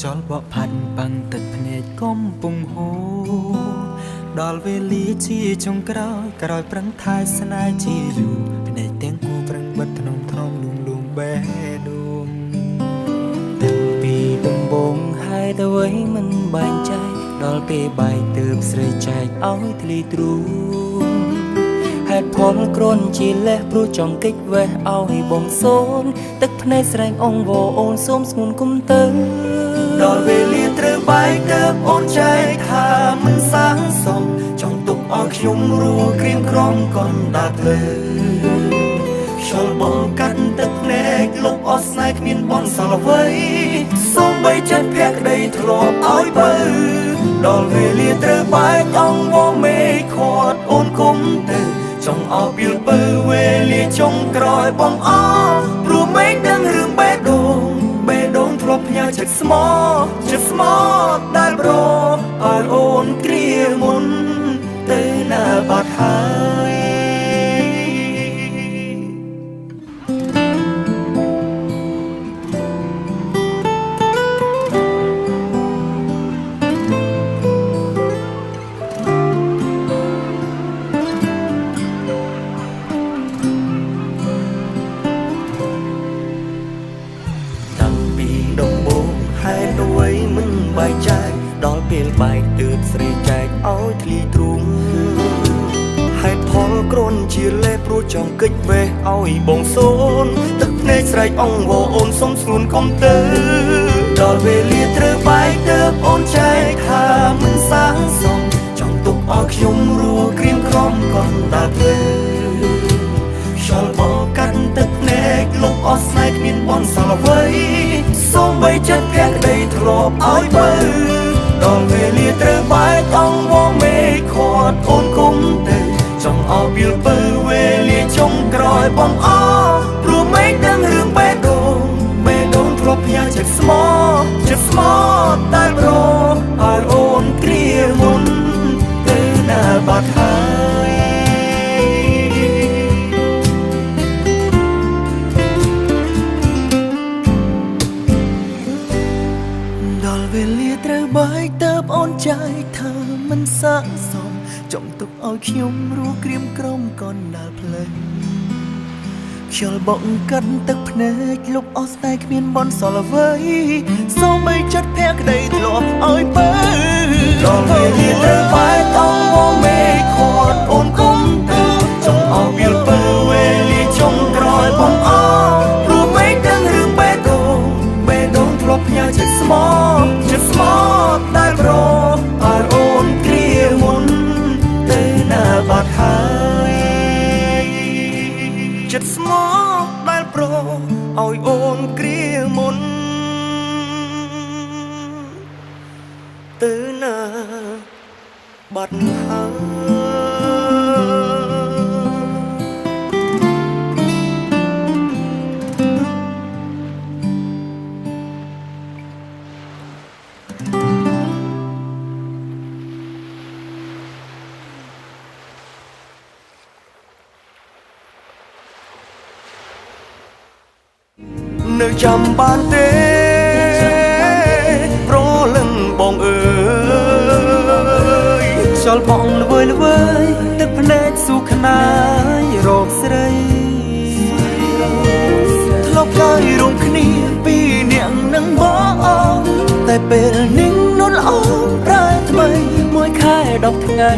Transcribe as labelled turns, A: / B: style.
A: ចលបកផាត់បាំងទឹកភ្នែកកុំពុងហូរដល់វេលាជាចុងក្រោយប្រឹងថែស្នេហ៍ជាយូរភ្នែកទាំងគូប្រឹងបិទថ្នមថ្នមលួងលួងបេះដូងតាំងពីដំបងហើយទៅໄວមិនបែងចែកដល់ពេលបែកទើបស្រីចែកឲ្យធ្លីទ្រូងហេតុផលគ្រាន់ជាលេះព្រោះចង់កិច្ចវេះឲ្យបងសូនទឹកភ្នែកស្រែងអងវអូនសូមស្ងួនគុំទៅដល់វេលាត្រូវបែកទើបអូនចែកថាមិនសាងសមចង់ទុកឲ្យខ្ញុំរួក្រៀមក្រំកនដាភ្លើខ្យល់បងកាត់ទឹកភ្នែកលុបអស់ស្នេហ៍គ្មានបនសល់អ្វីសូមបីចិត្តភក្តីធ្លាប់ឲ្យបើដល់វេលាត្រូវបែកអងវមេខាត់អូនគុំទៅចង់អោពីលបើវេលាចុងក្រោយបងអព្រោះមេឃដឹងរឿងបេះដូងធ្លាប់ផ្ញើចិត្តស្មោដែលប្រឲ្យអូនគ្រាមុនទៅណាបាត់ហើយបែកចែកដល់ពេលបែកទើបស្រីចែកឲ្យធ្លីទ្រូងហេតុផលគ្រាន់ជាលេព្រោះចង់កិច្ចវេះឲ្យបងសូនទឹកភ្នែកស្រែកអងវអូនសុំស្ងួនកុំទៅដល់វេលាត្រូវបែកទើបអូនចែកថាមិនសាងសមចង់ទុកឲ្យខ្ញុំរួក្រៀមក្រំកនដាភ្លើខ្យល់បងកាត់ទឹកភ្នែកលុបអស់ស្នេហ៍គ្មានបនសល់អ្វីសូមបីចិត្តភក្តីធ្លាប់ឲ្យបើដល់វេលាត្រូវបែកអងវមេខាត់អូនគុំទៅចង់អោពីលបើវេលាចុងក្រោយបងអព្រោះមេឃដឹងរឿងបេះដូងធ្លាប់ផ្ញើចិត្តស្មោដែលប្រឲ្យអូនគ្រាមុនទៅណាបាត់ហើយដល់វេលាត្រូវបែកទើបអូនចែកថាមិនសាកសមចង់ទុកឲ្យខ្ញុំរួក្រៀមក្រំកនដាល់ផ្លូវខ្យល់បងកាត់ទឹកភ្នែកលុបអស់តែគ្មានបនសល់អ្វីសូមបីចិត្តភក្តីធ្លាប់ឲ្យបើដល់វេលាត្រូវបែកអងវមេខាត់អូនគុំទៅចង់អោពីលបើវេលាចុងក្រោយបងអព្រោះមេឃដឹងរឿងបេះដូងធ្លាប់ផ្ញើចិត្តស្មោដែលប្រឲ្យអូនគ្រាមុនទៅណាបាត់ហើយចិត្តស្មោដែលប្រឲ្យអូនគ្រាមុនទៅណាបាត់ហើយនៅចាំបានទេប្រលឹងបងអើយខ្យល់បងល្វើយទឹកភ្នែកស៊ូខ្នាយរកស្រីធ្លាប់កាយរួមគ្នាពីនាងនឹងបងតែពេលនេះនួនល្អប្រែថ្មីមួយខែ10ថ្ងៃ